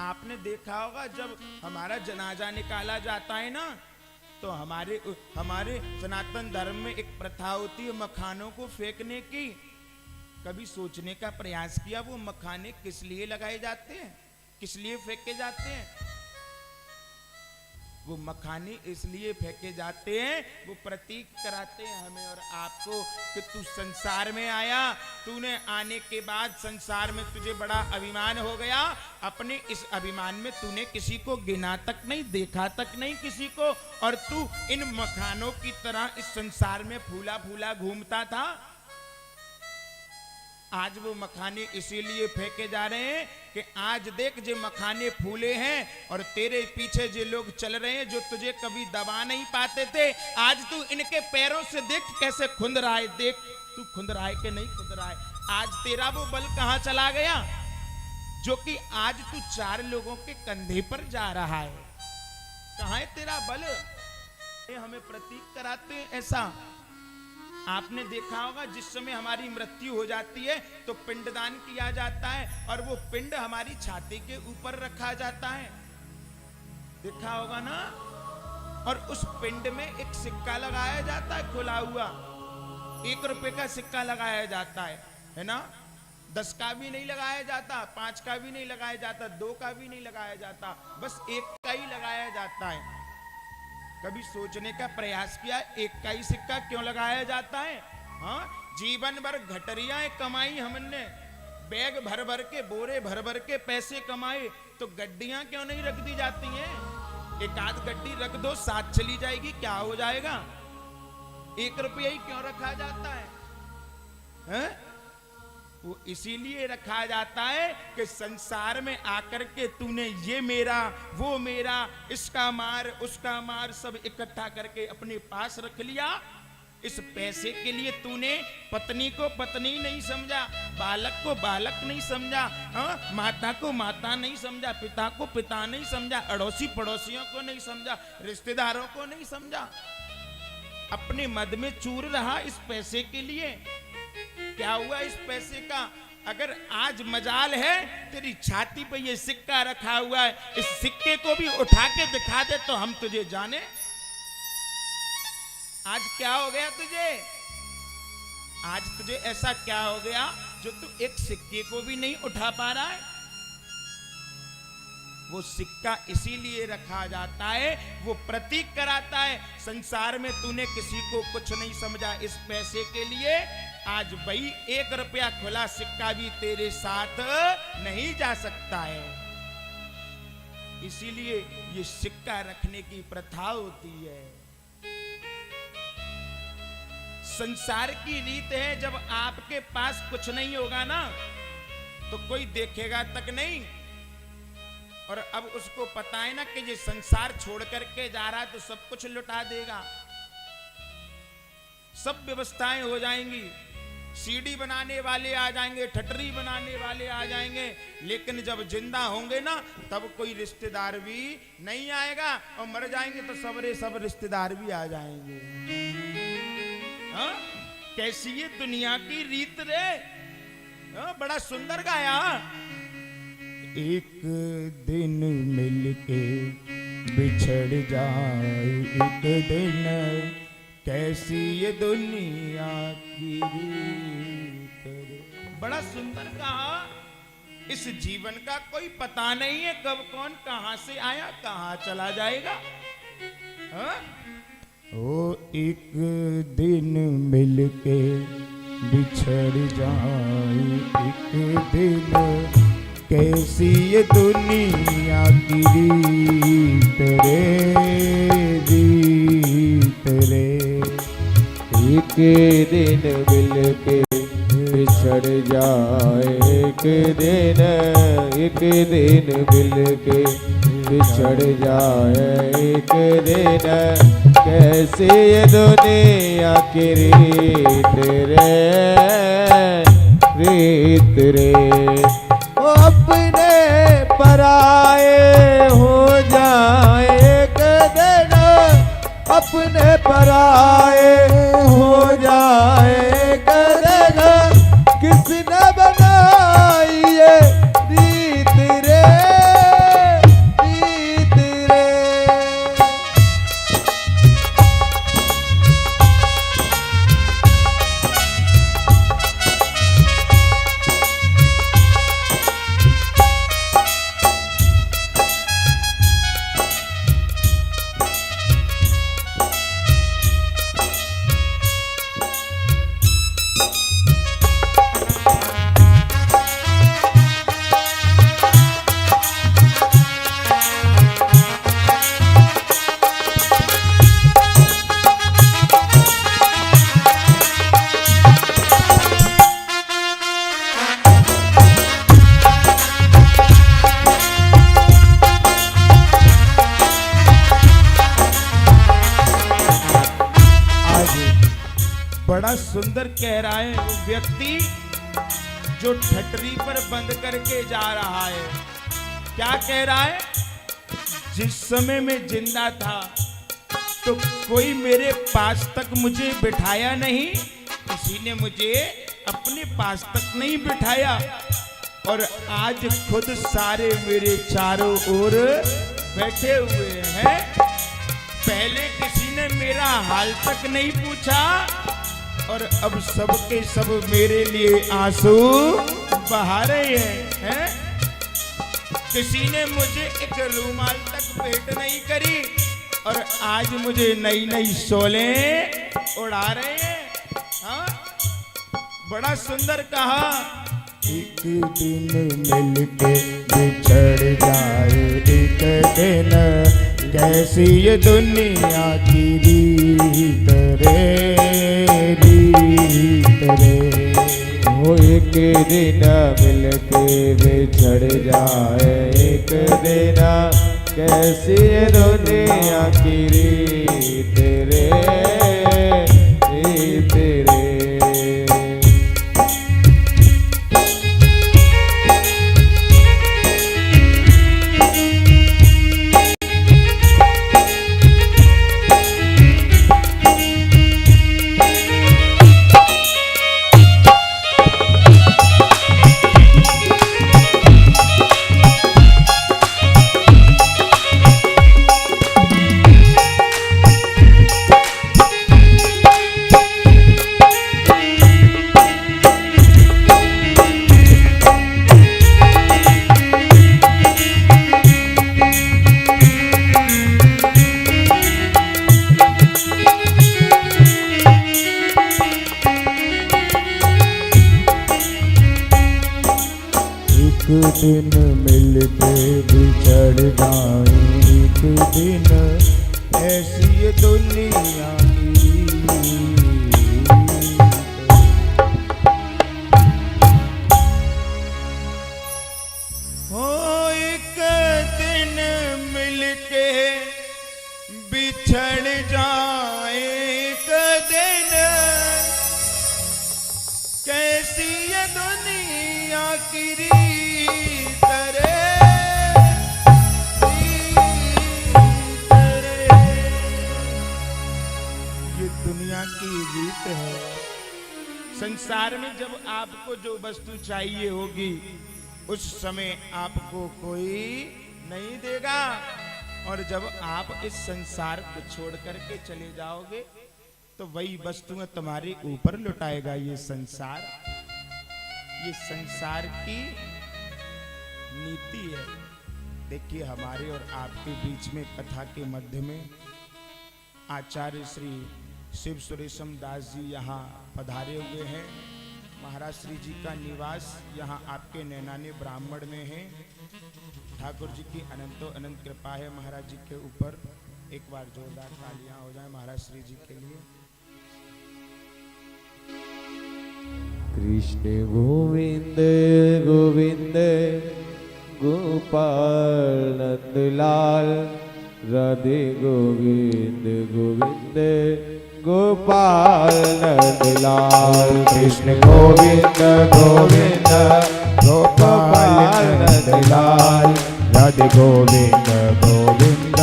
आपने देखा होगा जब हमारा जनाजा निकाला जाता है ना, तो हमारे सनातन धर्म में एक प्रथा होती है मखानों को फेंकने की। कभी सोचने का प्रयास किया वो मखाने किस लिए लगाए जाते हैं, किस लिए फेंके जाते हैं? वो मखाने इसलिए फेंके जाते हैं, वो प्रतीक कराते हैं हमें और आपको कि तू संसार में आया, तूने आने के बाद संसार में तुझे बड़ा अभिमान हो गया। अपने इस अभिमान में तूने किसी को गिना तक नहीं, देखा तक नहीं किसी को, और तू इन मखानों की तरह इस संसार में फूला फूला घूमता था। आज वो मखाने इसीलिए फेंके जा रहे हैं कि आज देख जे मखाने फूले हैं और तेरे पीछे जो लोग चल रहे हैं जो तुझे कभी दबा नहीं पाते थे, आज तू इनके पैरों से देख कैसे खुंद रहा है। देख तू खुंद रहा है कि नहीं खुंद रहा है। आज तेरा वो बल कहां चला गया जो कि आज तू 4 लोगों के कंधे पर जा रहा है। कहां है तेरा बल? ये हमें प्रतीक कराते हैं ऐसा। आपने देखा होगा जिस समय हमारी मृत्यु हो जाती है तो पिंडदान किया जाता है और वो पिंड हमारी छाती के ऊपर रखा जाता है, देखा होगा ना। और उस पिंड में एक सिक्का लगाया जाता है खुला हुआ, 1 रुपए का सिक्का लगाया जाता है ना। 10 का भी नहीं लगाया जाता, 5 का भी नहीं लगाया जाता, 2 का भी नहीं लगाया जाता, बस 1 का ही लगाया जाता है। कभी सोचने का प्रयास किया 1 का ही सिक्का क्यों लगाया जाता है? हाँ, जीवन भर घटरियां कमाई हमने, बैग भर भर के, बोरे भर भर के पैसे कमाए, तो गड्डियां क्यों नहीं रख दी जाती हैं? 1 आध गड्डी रख दो, साथ चली जाएगी, क्या हो जाएगा? 1 रुपया ही क्यों रखा जाता है? वो इसीलिए रखा जाता है कि संसार में आकर के तूने ये मेरा, वो मेरा, इसका मार, उसका मार सब इकट्ठा करके अपने पास रख लिया। इस पैसे के लिए तूने पत्नी को पत्नी नहीं समझा, बालक को बालक नहीं समझा, माता को माता नहीं समझा, पिता को पिता नहीं समझा, अड़ोसी पड़ोसियों को नहीं समझा, रिश्तेदारों को नहीं समझा। अपने मद में चूर रहा इस पैसे के लिए। क्या हुआ इस पैसे का? अगर आज मजाल है तेरी छाती पे ये सिक्का रखा हुआ है, इस सिक्के को भी उठा के दिखा दे तो हम तुझे जाने। आज क्या हो गया तुझे? आज तुझे ऐसा क्या हो गया जो तू एक सिक्के को भी नहीं उठा पा रहा है? वो सिक्का इसीलिए रखा जाता है, वो प्रतीक कराता है संसार में तूने किसी को कुछ नहीं समझा इस पैसे के लिए। आज भाई 1 रुपया खुला सिक्का भी तेरे साथ नहीं जा सकता है। इसीलिए ये सिक्का रखने की प्रथा होती है। संसार की रीत है, जब आपके पास कुछ नहीं होगा ना तो कोई देखेगा तक नहीं, और अब उसको पता है ना कि ये संसार छोड़ करके जा रहा है तो सब कुछ लुटा देगा, सब व्यवस्थाएं हो जाएंगी, सीढ़ी बनाने वाले आ जाएंगे, ठटरी बनाने वाले आ जाएंगे, लेकिन जब जिंदा होंगे ना तब कोई रिश्तेदार भी नहीं आएगा, और मर जाएंगे तो सब रिश्तेदार भी आ जाएंगे। हाँ? कैसी ये दुनिया की रीत रे। हाँ? बड़ा सुंदर गाया। एक दिन मिलके बिछड़ जाए एक दिन, कैसी ये दुनिया की रीत। बड़ा सुंदर कहा। इस जीवन का कोई पता नहीं है कब कौन कहां से आया कहां चला जाएगा। हाँ? ओ एक दिन मिलके बिछड़ जाए एक दिन, कैसी ये दुनिया की रीत रे, रीत रे। एक दिन मिलके बिछड़ जाए एक दिन, एक दिन मिलके बिछड़ जाए एक दिन, कैसे ये दुनिया की रीत रे, रीत रे। वो अपने पराए हो जाए एक दिन, अपने पराए हो जाए एक दिन, किसने बनाई ये रीत रे, बड़ा सुंदर कह रहा है वो व्यक्ति जो ठटरी पर बंद करके जा रहा है। क्या कह रहा है? जिस समय में जिंदा था तो कोई मेरे पास तक मुझे बिठाया नहीं, किसी ने मुझे अपने पास तक नहीं बिठाया, और आज खुद सारे मेरे चारों ओर बैठे हुए हैं। पहले किसी ने मेरा हाल तक नहीं पूछा और अब सबके सब मेरे लिए आंसू बहा रहे हैं। किसी ने मुझे एक रूमाल तक भेंट नहीं करी और आज मुझे नई नई शोलें उड़ा रहे हैं। हाँ? बड़ा सुंदर कहा। एक दिन मिलके बिछड़ जाए एक दिन, कैसी ये दुनिया की रीत रे, रीत रे। वो एक दिन मिलके बिछड़ जाए एक दिन, कैसी ये दुनिया की रीत रे, रीत रे। एक दिन मिलके बिछड़ जाए एक दिन, ऐसी ये दुनिया की। हो एक दिन मिलके बिछड़ जाए एक दिन, कैसी ये दुनिया की रीत रे, रीत रे। ये दुनिया की रीत है। संसार में जब आपको जो वस्तु चाहिए होगी उस समय आपको कोई नहीं देगा, और जब आप इस संसार को छोड़ करके चले जाओगे तो वही वस्तुएं तुम्हारे ऊपर लुटाएगा ये संसार। ये संसार की नीति है। देखिए हमारे और आपके बीच में कथा के मध्य में आचार्य श्री शिव सुरेशम दास जी यहाँ पधारे हुए हैं। महाराज श्री जी का निवास यहाँ आपके नैनाने ब्राह्मण में है। ठाकुर जी की अनंतो अनंत कृपा है महाराज जी के ऊपर। एक बार जोरदार तालियां हो जाए महाराज श्री जी के लिए। कृष्ण गोविंद गोविंद गोपाल नंदलाल, राधे गोविंद गोविंद गोपाल नंदलाल। कृष्ण गोविंद गोविंद गोपाल नंदलाल, राधे गोविंद गोविंद।